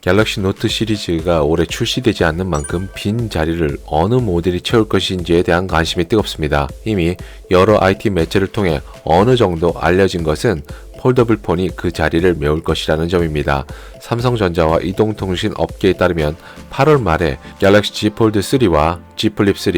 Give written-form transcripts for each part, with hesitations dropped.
갤럭시 노트 시리즈가 올해 출시되지 않는 만큼 빈 자리를 어느 모델이 채울 것인지에 대한 관심이 뜨겁습니다. 이미 여러 IT 매체를 통해 어느 정도 알려진 것은 폴더블 폰이 그 자리를 메울 것이라는 점입니다. 삼성전자와 이동통신 업계에 따르면 8월 말에 갤럭시 Z 폴드 3와 Z 플립 3,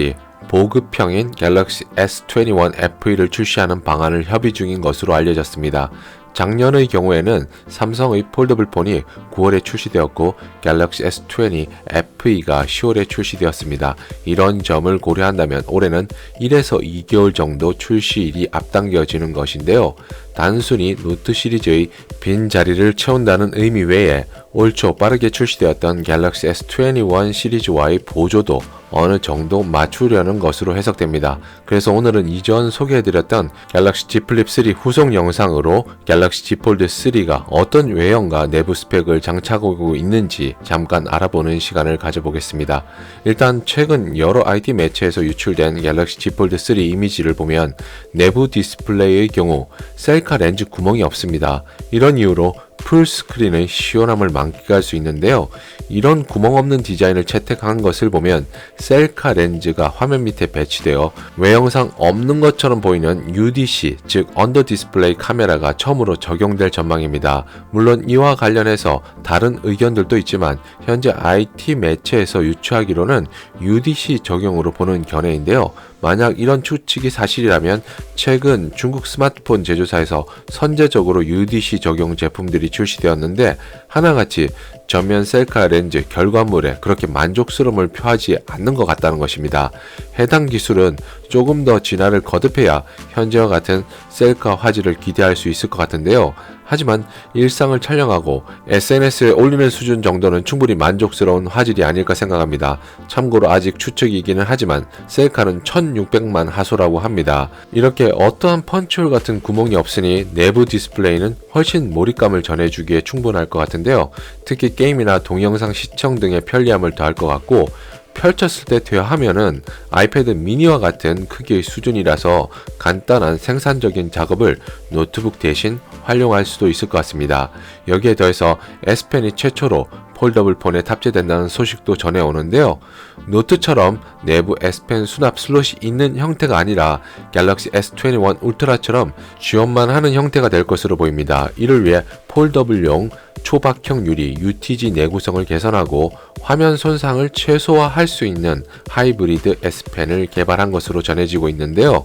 보급형인 갤럭시 S21 FE를 출시하는 방안을 협의 중인 것으로 알려졌습니다. 작년의 경우에는 삼성의 폴더블 폰이 9월에 출시되었고 갤럭시 S20 FE가 10월에 출시되었습니다. 이런 점을 고려한다면 올해는 1에서 2개월 정도 출시일이 앞당겨지는 것인데요. 단순히 노트 시리즈의 빈 자리를 채운다는 의미 외에 올 초 빠르게 출시되었던 갤럭시 S21 시리즈와의 보조도 어느 정도 맞추려는 것으로 해석됩니다. 그래서 오늘은 이전 소개해드렸던 갤럭시 Z 플립 3 후속 영상으로 갤럭시 Z 폴드 3가 어떤 외형과 내부 스펙을 장착하고 있는지 잠깐 알아보는 시간을 가져보겠습니다. 일단 최근 여러 IT 매체에서 유출된 갤럭시 Z 폴드 3 이미지를 보면 내부 디스플레이의 경우 셀카 렌즈 구멍이 없습니다. 이런 이유로 풀스크린의 시원함을 만끽할 수 있는데요. 이런 구멍 없는 디자인을 채택한 것을 보면 셀카 렌즈가 화면 밑에 배치되어 외형상 없는 것처럼 보이는 UDC, 즉 언더 디스플레이 카메라가 처음으로 적용될 전망입니다. 물론 이와 관련해서 다른 의견들도 있지만 현재 IT 매체에서 유추하기로는 UDC 적용으로 보는 견해인데요. 만약 이런 추측이 사실이라면 최근 중국 스마트폰 제조사에서 선제적으로 UDC 적용 제품들이 출시되었는데 하나같이 전면 셀카 렌즈 결과물에 그렇게 만족스러움을 표하지 않는 것 같다는 것입니다. 해당 기술은 조금 더 진화를 거듭해야 현재와 같은 셀카 화질을 기대할 수 있을 것 같은데요. 하지만 일상을 촬영하고 SNS에 올리는 수준 정도는 충분히 만족스러운 화질이 아닐까 생각합니다. 참고로 아직 추측이기는 하지만 셀카는 1600만 하소라고 합니다. 이렇게 어떠한 펀치홀 같은 구멍이 없으니 내부 디스플레이는 훨씬 몰입감을 전해주기에 충분할 것 같은데요. 특히 게임이나 동영상 시청 등의 편리함을 더할 것 같고 펼쳤을 때 대화하면은 아이패드 미니와 같은 크기의 수준이라서 간단한 생산적인 작업을 노트북 대신 활용할 수도 있을 것 같습니다. 여기에 더해서 S펜이 최초로 폴더블 폰에 탑재된다는 소식도 전해오는데요. 노트처럼 내부 S펜 수납 슬롯이 있는 형태가 아니라 갤럭시 S21 울트라처럼 지원만 하는 형태가 될 것으로 보입니다. 이를 위해 폴더블용 초박형 유리 UTG 내구성을 개선하고 화면 손상을 최소화할 수 있는 하이브리드 S펜을 개발한 것으로 전해지고 있는데요.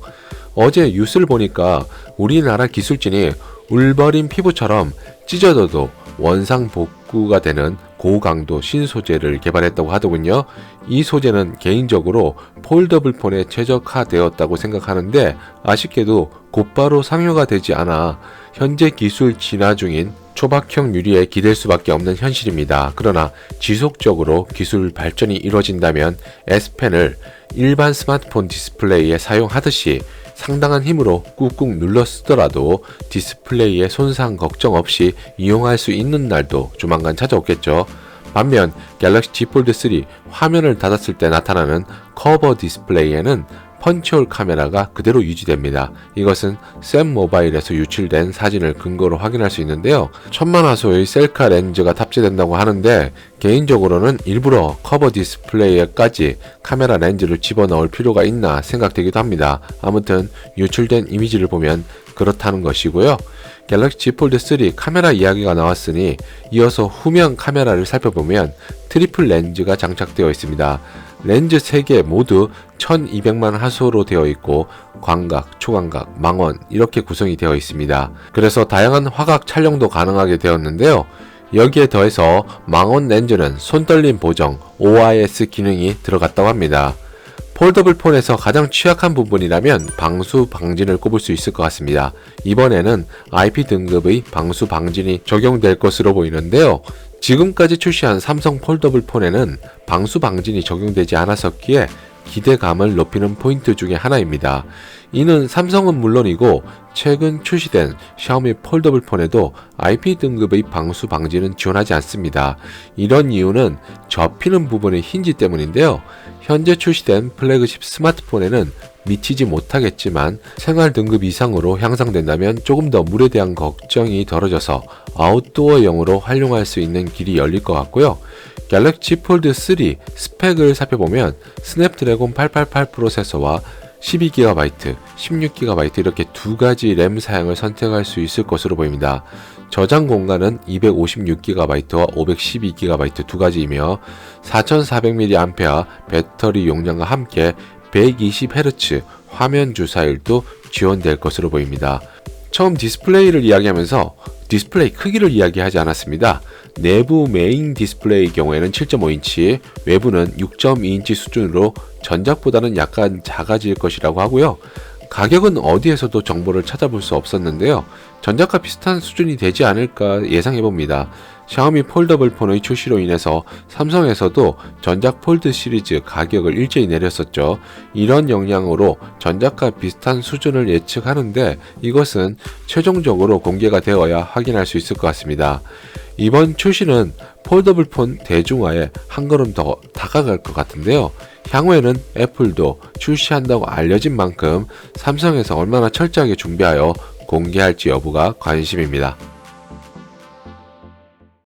어제 뉴스를 보니까 우리나라 기술진이 울버린 피부처럼 찢어져도 원상 복구가 되는 고강도 신소재를 개발했다고 하더군요. 이 소재는 개인적으로 폴더블 폰에 최적화되었다고 생각하는데 아쉽게도 곧바로 상용화 되지 않아 현재 기술 진화 중인 초박형 유리에 기댈 수밖에 없는 현실입니다. 그러나 지속적으로 기술 발전이 이루어진다면 S펜을 일반 스마트폰 디스플레이에 사용하듯이 상당한 힘으로 꾹꾹 눌러 쓰더라도 디스플레이의 손상 걱정 없이 이용할 수 있는 날도 조만간 찾아오겠죠. 반면 갤럭시 Z 폴드 3 화면을 닫았을 때 나타나는 커버 디스플레이에는 펀치홀 카메라가 그대로 유지됩니다. 이것은 샘 모바일에서 유출된 사진을 근거로 확인할 수 있는데요. 1000만화소의 셀카 렌즈가 탑재된다고 하는데 개인적으로는 일부러 커버 디스플레이에까지 카메라 렌즈를 집어넣을 필요가 있나 생각되기도 합니다. 아무튼 유출된 이미지를 보면 그렇다는 것이고요. 갤럭시 Z 폴드 3 카메라 이야기가 나왔으니 이어서 후면 카메라를 살펴보면 트리플 렌즈가 장착되어 있습니다. 렌즈 3개 모두 1200만 하소로 되어 있고 광각, 초광각, 망원 이렇게 구성이 되어 있습니다. 그래서 다양한 화각 촬영도 가능하게 되었는데요. 여기에 더해서 망원 렌즈는 손떨림 보정 OIS 기능이 들어갔다고 합니다. 폴더블 폰에서 가장 취약한 부분이라면 방수 방진을 꼽을 수 있을 것 같습니다. 이번에는 IP 등급의 방수 방진이 적용될 것으로 보이는데요. 지금까지 출시한 삼성 폴더블 폰에는 방수 방진이 적용되지 않았었기에 기대감을 높이는 포인트 중에 하나입니다. 이는 삼성은 물론이고 최근 출시된 샤오미 폴더블 폰에도 IP 등급의 방수 방지는 지원하지 않습니다. 이런 이유는 접히는 부분의 힌지 때문인데요. 현재 출시된 플래그십 스마트폰에는 미치지 못하겠지만 생활 등급 이상으로 향상된다면 조금 더 물에 대한 걱정이 덜어져서 아웃도어용으로 활용할 수 있는 길이 열릴 것 같고요. 갤럭시 폴드 3 스펙을 살펴보면 스냅드래곤 888 프로세서와 12GB, 16GB 이렇게 두 가지 램 사양을 선택할 수 있을 것으로 보입니다. 저장 공간은 256GB와 512GB 두 가지이며 4400mAh 배터리 용량과 함께 120Hz 화면 주사율도 지원될 것으로 보입니다. 처음 디스플레이를 이야기하면서 디스플레이 크기를 이야기하지 않았습니다. 내부 메인 디스플레이의 경우에는 7.5인치, 외부는 6.2인치 수준으로 전작보다는 약간 작아질 것이라고 하고요. 가격은 어디에서도 정보를 찾아볼 수 없었는데요. 전작과 비슷한 수준이 되지 않을까 예상해봅니다. 샤오미 폴더블 폰의 출시로 인해서 삼성에서도 전작 폴드 시리즈 가격을 일제히 내렸었죠. 이런 영향으로 전작과 비슷한 수준을 예측하는데 이것은 최종적으로 공개가 되어야 확인할 수 있을 것 같습니다. 이번 출시는 폴더블 폰 대중화에 한 걸음 더 다가갈 것 같은데요. 향후에는 애플도 출시한다고 알려진 만큼 삼성에서 얼마나 철저하게 준비하여 공개할지 여부가 관심입니다.